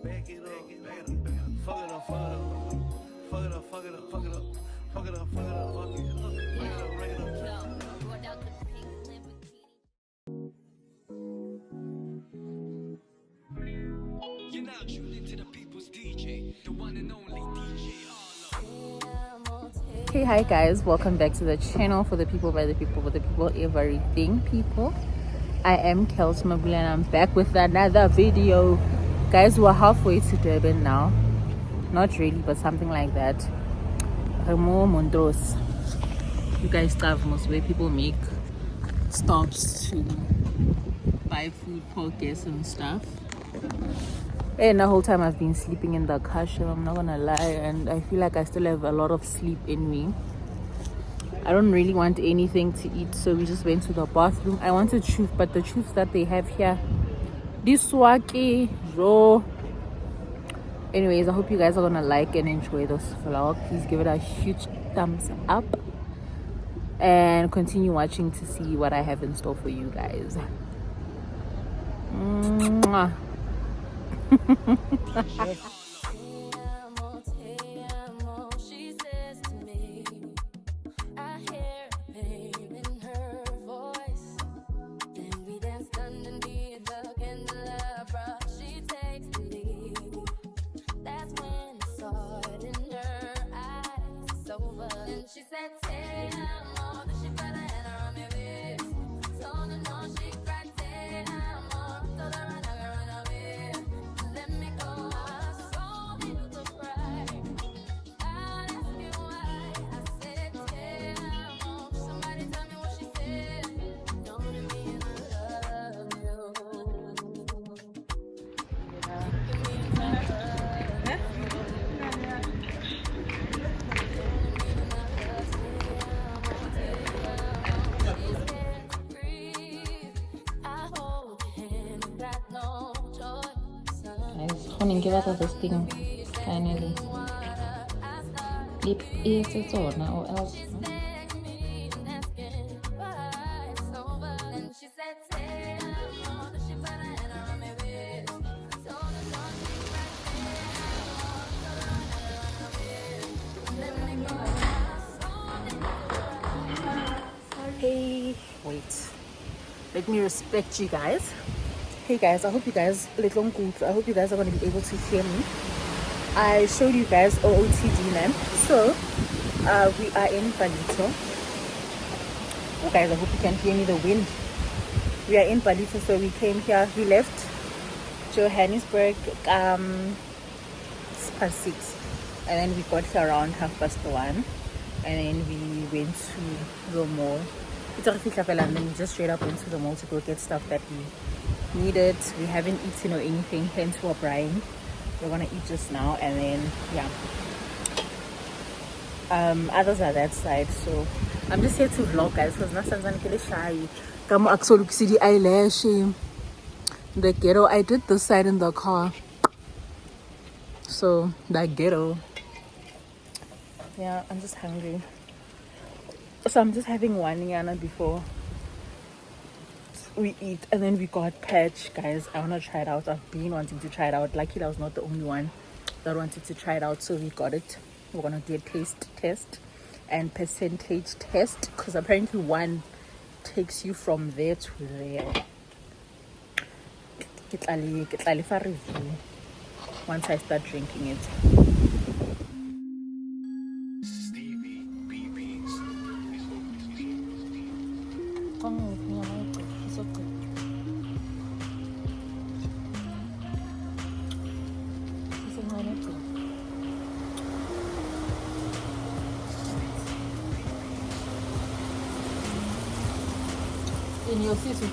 Back it up. Fuck it up, fuck it up. Fuck it up, fuck it up, fuck it up. Fuck it up, fuck it up, fuck it up. Fuck it up, You're now tuned into the people's DJ, the one and only DJ Arlo. Hey, hi guys, welcome back to the channel for the people, by the people, for the people, everything people. I am keleighmabula and I'm back with another video. Guys, we're halfway to Durban now. Not really, but something like that. Remo Mondros. You guys have most where people make stops to buy food, podcasts and stuff. And the whole time I've been sleeping in the car, I'm not gonna lie, and I feel like I still have a lot of sleep in me. I don't really want anything to eat, so we just went to the bathroom. I wanted truth, but the truths that they have here, this waki raw. Anyways, I hope you guys are gonna like and enjoy this vlog. Please give it a huge thumbs up and continue watching to see what I have in store for you guys. Mwah. Give us this thing finally. It's all now or else. Hey, wait. Let me respect you guys. Hey guys, I hope you guys are going to be able to hear me. I showed you guys OOTD man. So we are in Palito. Oh guys, I hope you can hear me, the wind. We are in Palito, so we came here. We left Johannesburg past 6, and then we got here around 1:30, and then we went to the mall. And then we just straight up went to the mall to go get stuff that we needed. We haven't eaten or anything, hence we're Braai. We're gonna eat just now, and then yeah, others are that side. So I'm just here to vlog, guys, because not shy. Come actually see the eyelash, the ghetto. I did this side in the car, so that ghetto. Yeah, I'm just hungry, so I'm just having one yana before we eat, and then we got patch. Guys, I want to try it out. I've been wanting to try it out. Luckily I was not the only one that wanted to try it out, so we got it. We're gonna do a taste test and percentage test, because apparently one takes you from there to there. Once I start drinking it. In your city.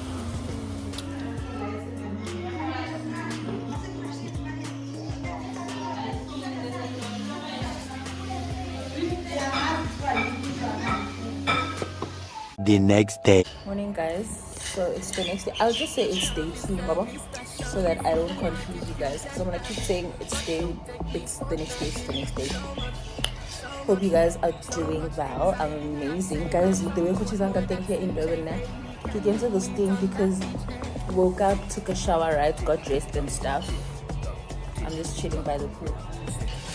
The next day. Morning guys, so it's the next day. I'll just say it's day 2, Baba, so that I don't confuse you guys, because I'm gonna keep saying it's the next day. Hope you guys are doing well. I'm amazing, guys. The way which is on the thing here in Durban now, he came to this thing because woke up, took a shower, right, got dressed and stuff, I'm just chilling by the pool.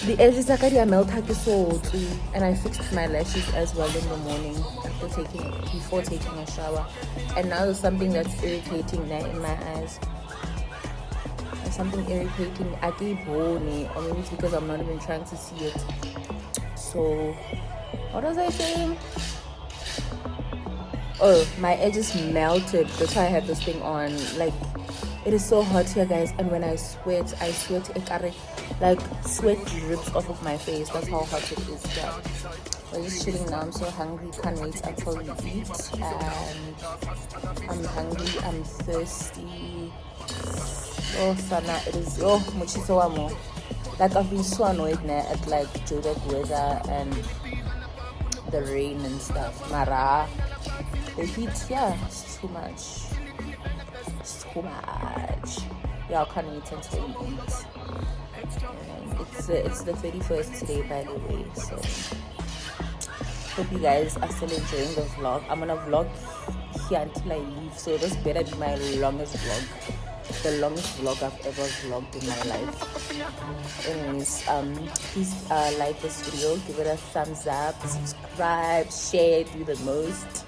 The edges are kind of melted so too, and I fixed my lashes as well in the morning before taking a shower. And now there's something that's irritating there in my eyes. There's something irritating. I keep holding, or maybe it's because I'm not even trying to see it. So, what was I saying? Oh, my edges melted. That's why I have this thing on. Like, it is so hot here, guys, and when I sweat like sweat drips off of my face. That's how hot it is here. We're just chilling now. I'm so hungry, can't wait until we eat. And I'm hungry, I'm thirsty. Oh Sana, it is muchiso amo. Like, I've been so annoyed now at like Joburg weather and the rain and stuff. Mara, the heat, yeah, it's too much. Too much. Yeah, I can't wait until we eat. It's the 31st today, by the way, so hope you guys are still enjoying the vlog. I'm gonna vlog here until I leave, so this better be my longest vlog, the longest vlog I've ever vlogged in my life. Anyways, please like this video, give it a thumbs up, subscribe, share, do the most.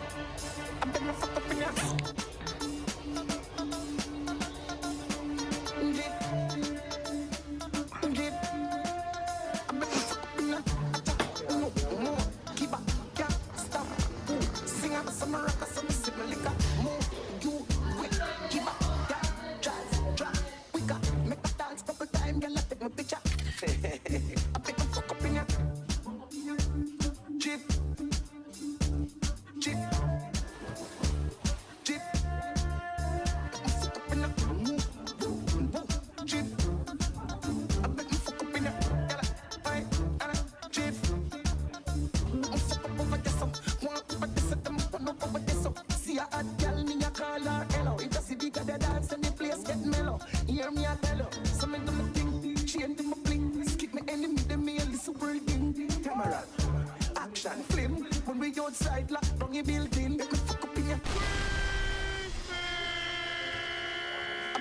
Outside, lock down your building. Make me fuck up in ya.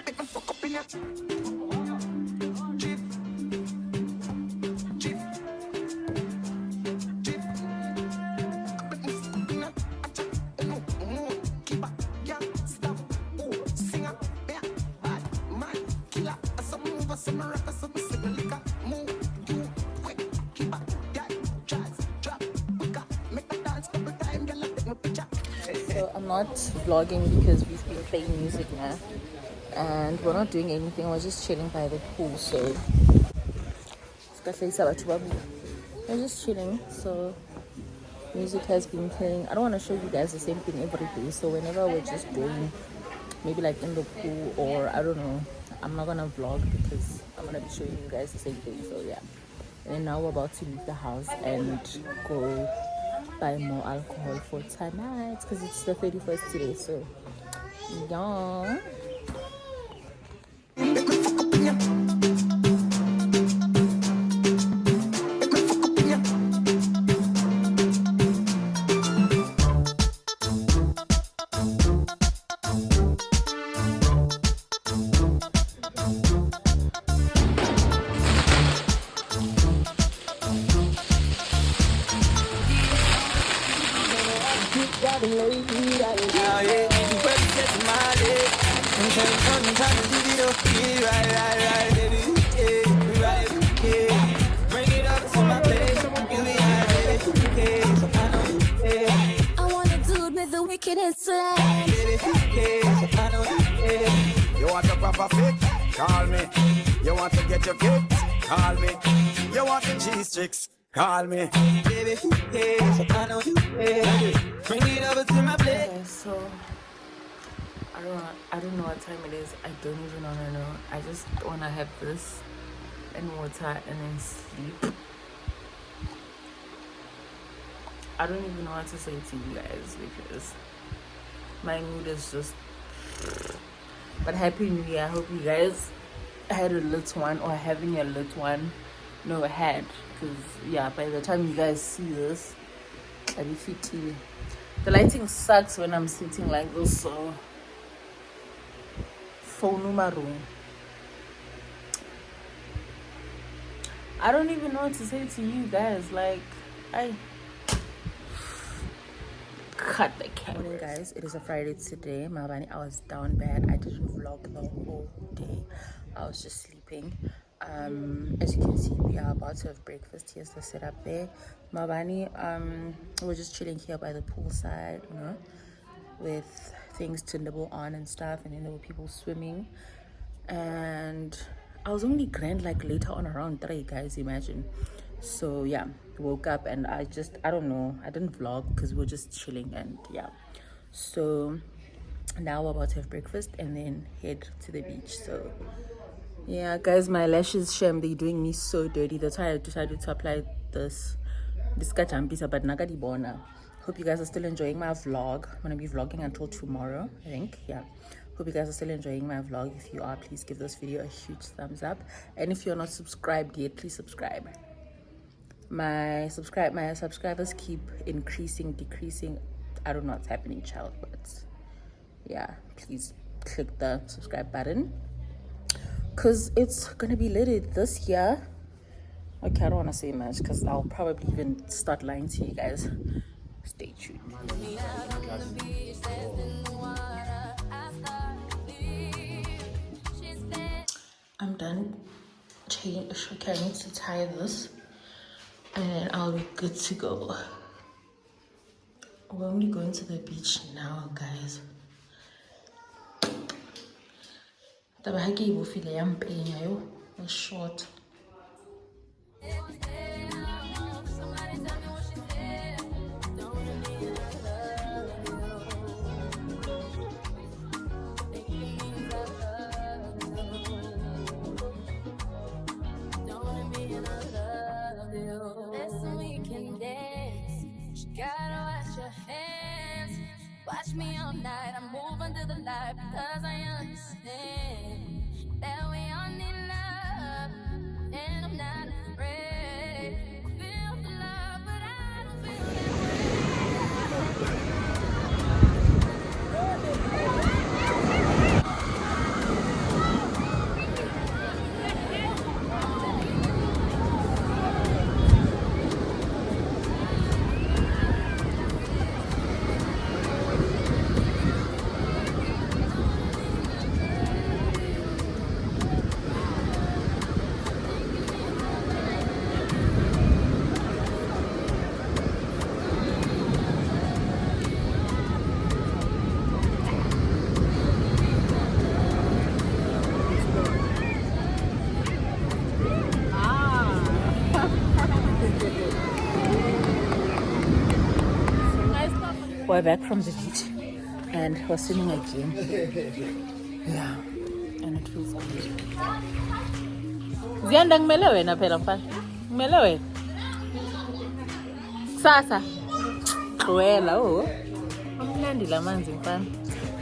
Make me fuck up in ya. Jeep. Jeep. Jeep. Make me fuck up in ya. Attack. Keep up. Yeah. Stop. Oh. Singer. Yeah. Bad. Man. Killer. Some move. Some rock. Some signal liquor. Move. You. Quick. Keep up. Yeah. Jazz. Drop. Quicker. Make me dance. So I'm not vlogging because we've been playing music now and we're not doing anything. We're just chilling by the pool. So we're just chilling. So music has been playing. I don't want to show you guys the same thing every day, so whenever we're just going maybe like in the pool, or I don't know, I'm not gonna vlog because I'm gonna be showing you guys the same thing. So yeah, and then now we're about to leave the house and go buy more alcohol for tonight because it's the 31st today. So yeah. You want a proper fit? Call me. You want to get your kicks? Call me. You want the cheese tricks? Call me. Baby, I know you. Bring it over to my place. Okay, so I don't know what time it is. I don't even want to know. I just want to have this and water and then sleep. I don't even know what to say to you guys because my mood is just. But happy new year. I hope you guys had a little one or having a little one. No, had, because yeah, by the time you guys see this, I'll be 50. The lighting sucks when I'm sitting like this, so phone numero. I don't even know what to say to you guys. Like, I cut the camera. Morning, guys. It is a Friday today. Mabani, I was down bad. I didn't vlog the whole day. I was just sleeping. As you can see, we are about to have breakfast. Here's the setup there. Mabani, we're just chilling here by the poolside, you know, with things to nibble on and stuff, and then there were people swimming. And I was only grand like later on around 3, guys, imagine. So yeah, woke up and I don't know, I didn't vlog because we were just chilling. And yeah, so now we're about to have breakfast and then head to the beach. So yeah, guys, my lashes, shame, they're doing me so dirty. That's why I decided to apply this kachampisa, but nagadibona. Hope you guys are still enjoying my vlog. I'm gonna be vlogging until tomorrow, I think. Yeah, hope you guys are still enjoying my vlog. If you are, please give this video a huge thumbs up, and if you're not subscribed yet, please subscribe. My subscribers keep decreasing. I don't know what's happening, child, but yeah, please click the subscribe button because it's gonna be lit this year. Okay, I don't want to say much because I'll probably even start lying to you guys. Stay tuned. I'm done. Okay, I need to tie this and then I'll be good to go. We're only going to the beach now, guys. It's short. Watch me all night, I'm moving to the light because I understand that we all need love, and I'm not afraid. Feel the love, but I don't feel We're back from the beach and we're swimming again. Yeah, and it feels good. Zianda ngimele wena phela mfana. Ngimele wena. Sasa. Gqwela oh. Amnandi lamanzi mfana.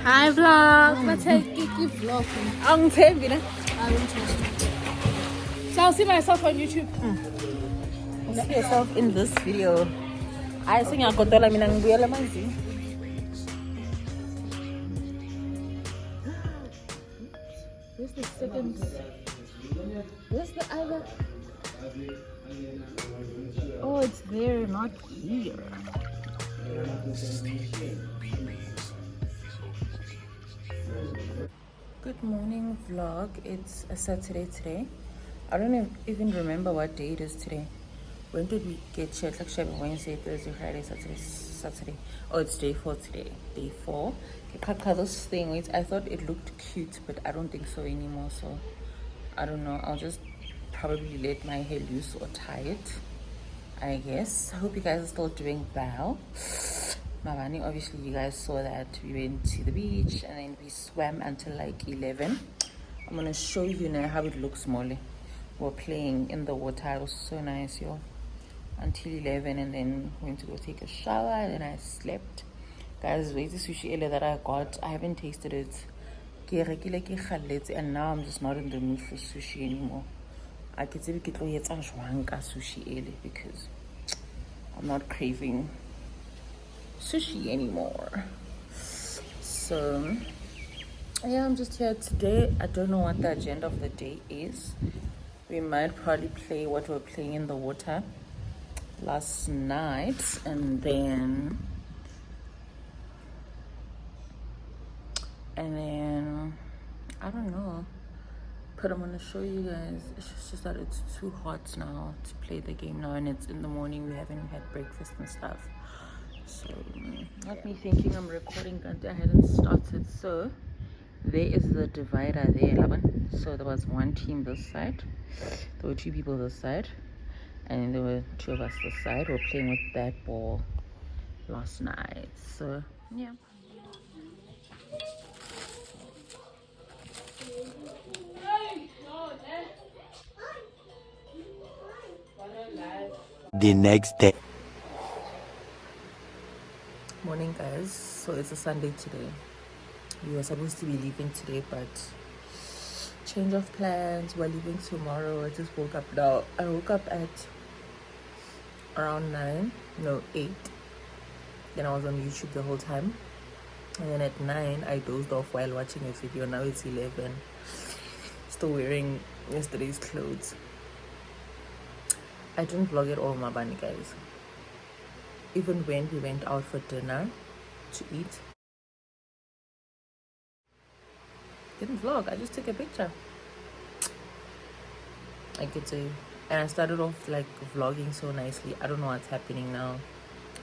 Hi vlog, matake vlog. Angithembi ne. So I'll see myself on YouTube. See yourself in this video. I sing akotola mina ngibuya lamanzi. Where's the second? Where's the other? Oh, it's there, not here. Good morning vlog. It's a Saturday today. I don't even remember what day it is today. When did we get here? It's like Wednesday, Thursday, Friday, Saturday. Oh, it's day 4 today. Day 4. This thing, wait, I thought it looked cute, but I don't think so anymore. So I don't know. I'll just probably let my hair loose or tie it, I guess. I hope you guys are still doing well. Mavani, obviously you guys saw that we went to the beach and then we swam until like 11. I'm gonna show you now how it looks, Molly. We're playing in the water. It was so nice, yo. Until 11, and then went to go take a shower, and then I slept. Guys, wait, the sushi ele that I got, I haven't tasted it. And now I'm just not in the mood for sushi anymore. I could say we could get sushi ele because I'm not craving sushi anymore. So yeah, I'm just here today. I don't know what the agenda of the day is. We might probably play what we're playing in the water last night, and then I don't know, but I'm gonna show you guys. It's just that it's too hot now to play the game now, and it's in the morning. We haven't had breakfast and stuff, so not me thinking I'm recording and I hadn't started. So there is the divider there, 11. So there was one team this side, there were 2 people this side, and there were 2 of us this side. We're playing with that ball last night. So yeah. The next day. Morning, guys. So it's a Sunday today. We were supposed to be leaving today, but change of plans. We're leaving tomorrow. I just woke up now. I woke up at around 8. Then I was on YouTube the whole time, and then at 9 I dozed off while watching a video. Now it's 11. Still wearing yesterday's clothes. I didn't vlog at all, my bunny, guys. Even when we went out for dinner to eat, didn't vlog. I just took a picture. I get to, and I started off like vlogging so nicely. I don't know what's happening now.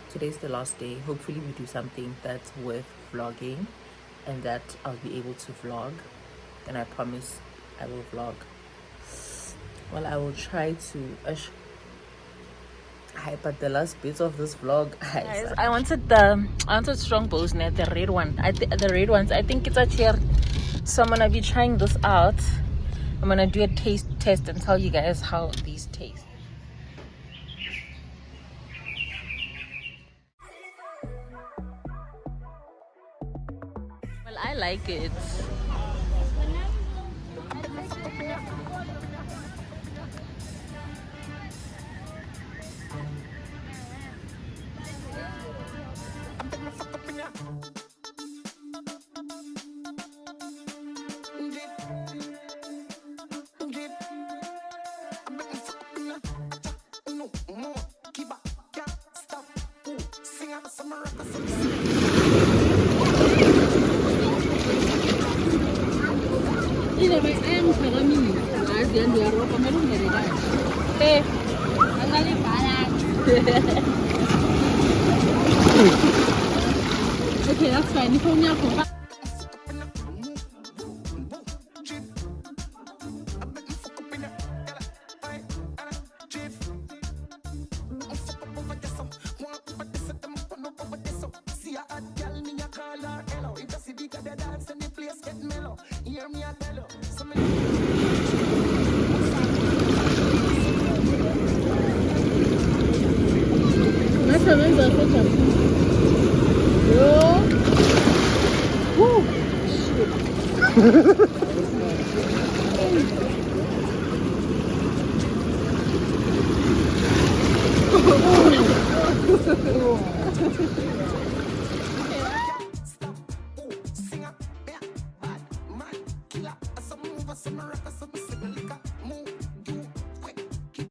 Today's the last day. Hopefully we do something that's worth vlogging and that I'll be able to vlog, and I promise I will vlog. Well, I will try to but the last bits of this vlog, guys, I wanted strong bows, net the red one. The red ones, I think it's a chair. So I'm gonna be trying this out. I'm gonna do a taste test and tell you guys how these taste. Well, I like it. Okay, that's fine. You told me I'll